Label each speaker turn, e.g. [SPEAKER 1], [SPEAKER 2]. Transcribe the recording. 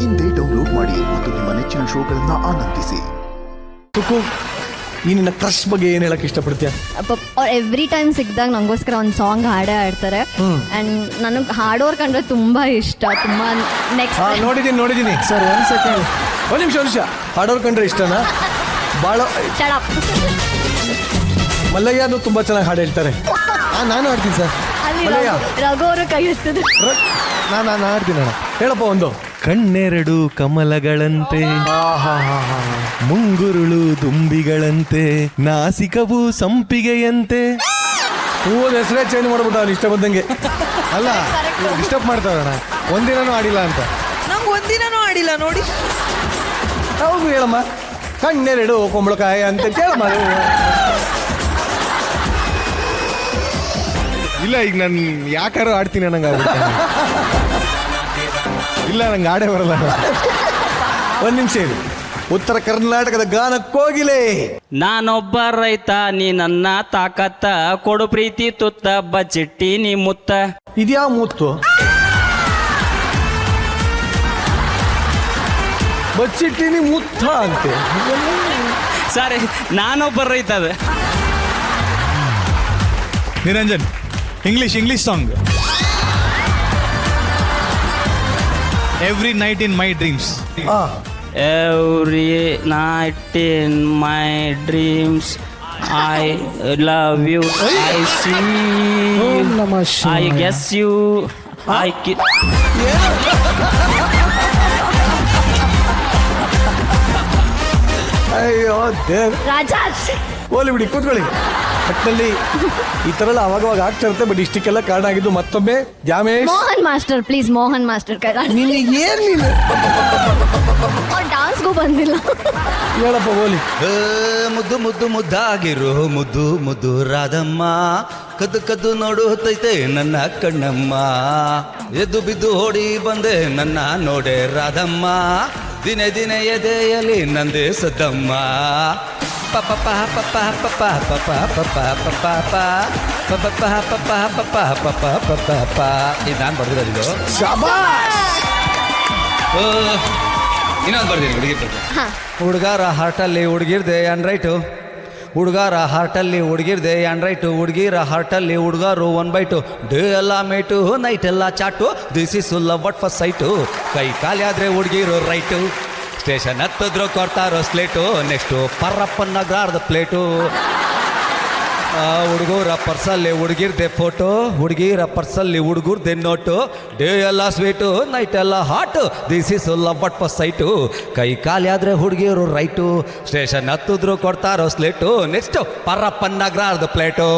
[SPEAKER 1] ಇಂದೇ ಡೌನ್ಲೋಡ್ ಮಾಡಿ ಮತ್ತು ನಿಮ್ಮ ನೆಚ್ಚಿನ ಶೋಗಳನ್ನ ಆನಂದಿಸಿ.
[SPEAKER 2] ತುಕು, ಈ ನಿನ್ನ ಕ್ರಶ್ ಬಗ್ಗೆ ಏನು ಹೇಳಕ್ ಇಷ್ಟಪಡ್ತೀಯ?
[SPEAKER 3] ಅವ್ರು ಎವ್ರಿ ಟೈಮ್ ಸಿಕ್ಕಿದಾಗ ನಂಗೋಸ್ಕರ ಒಂದು ಸಾಂಗ್ ಹಾಡೇ ಆಡ್ತಾರೆ. ಆ್ಯಂಡ್ ನನಗೆ ಹಾಡೋರ್ ಕಂಡ್ರೆ ತುಂಬ ಇಷ್ಟ. ತುಂಬ ನೆಕ್ಸ್ಟ್
[SPEAKER 2] ನೋಡಿದ್ದೀನಿ ಸರ್. ಒಂದು ನಿಮಿಷ ಹಾಡೋರ್ ಕಂಡ್ರೆ ಇಷ್ಟನಾ? ಭಾಳ ಮಲ್ಲಯ್ಯನು ತುಂಬ ಚೆನ್ನಾಗಿ ಹಾಡು ಹೇಳ್ತಾರೆ. ನಾನು ಹಾಡ್ತೀನಿ ಸರ್.
[SPEAKER 3] ಅಲ್ಲಿ
[SPEAKER 2] ಮಲ್ಲಯ್ಯ
[SPEAKER 3] ರಘು ಅವರು ಕೈ ಎತ್ತದೆ.
[SPEAKER 2] ನಾನು ಹಾಡ್ತೀನಿ ಅಣ್ಣ. ಹೇಳಪ್ಪ ಒಂದು.
[SPEAKER 4] ಕಣ್ಣೆರಡು ಕಮಲಗಳಂತೆ, ಮುಂಗುರುಳು ದುಂಬಿಗಳಂತೆ, ನಾಸಿಕವು ಸಂಪಿಗೆಯಂತೆ.
[SPEAKER 2] ಹೂವದ ಹೆಸರೇ ಚೇಂಜ್ ಮಾಡ್ಬಿಟ್ಟು ಅವ್ನು ಇಷ್ಟ ಬಂದಂಗೆ.
[SPEAKER 4] ಅಲ್ಲ, ಡಿಸ್ಟರ್ಬ್ ಮಾಡ್ತಾರಣ್ಣ. ಒಂದಿನನೂ ಆಡಿಲ್ಲ ಅಂತ.
[SPEAKER 5] ನಂಗೆ ಒಂದಿನನೂ ಆಡಿಲ್ಲ ನೋಡಿ.
[SPEAKER 2] ಹೌದು, ಹೇಳಮ್ಮ. ಕಣ್ಣೆರಡು ಕುಂಬಳಕಾಯಿ ಅಂತ ಕೇಳಮ್ಮ.
[SPEAKER 4] ಇಲ್ಲ, ಈಗ ನಾನು ಯಾಕಾರು ಆಡ್ತೀನಿ ಅನ್ನಂಗೆ ಆಗ್ಬಿಟ್ಟೆ. ಇಲ್ಲ, ನಂಗೆ ಆಡೇ ಬರಲ್ಲ.
[SPEAKER 2] ಒಂದು ನಿಮಿಷ ಇರಿ. ಉತ್ತರ ಕರ್ನಾಟಕದ ಗಾನ ಕೋಗಿಲೆ.
[SPEAKER 6] ನಾನೊಬ್ಬ ರೈತ, ನೀ ನನ್ನ ತಾಕತ್ತ, ಕೊಡು ಪ್ರೀತಿ ತುತ್ತ, ಬಚ್ಚಿಟ್ಟಿ ನೀ ಮುತ್ತ.
[SPEAKER 2] ಇದ್ಯಾ ಮೂತ್ತು? ಬಚ್ಚಿಟ್ಟಿನಿ ಮುತ್ತ ಅಂತೆ.
[SPEAKER 6] ಸಾರಿ, ನಾನೊಬ್ಬ ರೈತ. ಅದು
[SPEAKER 7] Niranjan, English song. Every night in my dreams.
[SPEAKER 6] Every night in my dreams I love you, I see I guess you, I
[SPEAKER 2] ಅಯ್ಯೋ ದೇವ್.
[SPEAKER 3] ರಾಜಾ
[SPEAKER 2] ಹೋಲಿ ಬಿಡಿ, ಕೂತ್ಕೊಳ್ಳಿ. ಒಟ್ಟಿನಲ್ಲಿ ಈ ಥರ ಎಲ್ಲ ಅವಾಗವಾಗ ಆಗ್ತಾ ಇರುತ್ತೆ. ಬಟ್ ಇಷ್ಟಕ್ಕೆಲ್ಲ ಕಾರಣ ಆಗಿದ್ದು ಮತ್ತೊಮ್ಮೆ Dyamesh.
[SPEAKER 3] Mohan master, please Mohan master ಕೈ.
[SPEAKER 2] ನೀನು
[SPEAKER 3] ಅವ್ರು ಡಾನ್ಸ್ಗೂ ಬಂದಿಲ್ಲ.
[SPEAKER 2] ಹೇಳಪ್ಪ ಹೋಲಿ.
[SPEAKER 8] ಮುದ್ದು ಮುದ್ದು ಮುದ್ದಾಗಿರೋ ಮುದ್ದು ಮುದ್ದು ರಾಧಮ್ಮ, ಕದ್ದು ಕದ್ದು ನೋಡುತ್ತೈತೆ ನನ್ನ ಕಣ್ಣಮ್ಮ, ಎದ್ದು ಬಿದ್ದು ಓಡಿ ಬಂದೆ ನನ್ನ ನೋಡೆ ರಾಧಮ್ಮ, ದಿನೇ ದಿನೇ ಎದೆಯಲ್ಲಿ ನಂದೇ ಸದ್ದಮ್ಮ. ಪಪ ಪಪ ಪಪ ಪಪ ಪಪ ಪಪ ಪಪ ಪಪ ಪಪ ಪಪ ಪಪ ಪಪ ಪಪ. ಇದು ನಾನು ಬರ್ದಿರೋದು. ಇನ್ನೊಂದು ಬರ್ತೀನಿ. ಹುಡುಗಾರ ಹಾರ್ಟಲ್ಲಿ ಹುಡುಗಿರ್ದೆ ಆ್ಯಂಡ್ ರೈಟು, ಹುಡುಗಾರ ಹಾರ್ಟಲ್ಲಿ ಹುಡುಗಿರ್ದೆ ಆ್ಯಂಡ್ ರೈಟು, ಹುಡುಗಿರ ಹಾರ್ಟಲ್ಲಿ ಹುಡುಗಾರು 1/2. ಡೇ ಎಲ್ಲ ಮೇಟು, ನೈಟ್ ಎಲ್ಲ chat, this is love at first sight. ಕೈ ಖಾಲಿ ಆದರೆ ಹುಡುಗಿರು ರೈಟು, ಸ್ಟೇಷನ್ ಹತ್ತಿದ್ರು ಕೊಡ್ತಾರೋ ಸ್ಲೇಟು, ನೆಕ್ಸ್ಟು ಪರ್ರಪ್ಪನ ಗ್ರಾರ್ದ ಪ್ಲೇಟು. ಹುಡುಗರ ಪರ್ಸಲ್ಲಿ ಹುಡುಗಿರ್ದೆ ಫೋಟೋ, ಹುಡುಗಿರ ಪರ್ಸಲ್ಲಿ ಹುಡುಗರ್ದೆ ನೋಟು, ಡೇ ಎಲ್ಲ ಸ್ವೀಟು, ನೈಟ್ ಎಲ್ಲ hot, this is love at first sight. ಕೈ ಖಾಲಿ ಆದರೆ ಹುಡುಗಿರು ರೈಟು, ಸ್ಟೇಷನ್ ಹತ್ತಿದ್ರು ಕೊಡ್ತಾರೋ ಸ್ಲೇಟು, ನೆಕ್ಸ್ಟು ಪರ್ರಪ್ಪನ ಗ್ರಾರ್ದ ಪ್ಲೇಟು.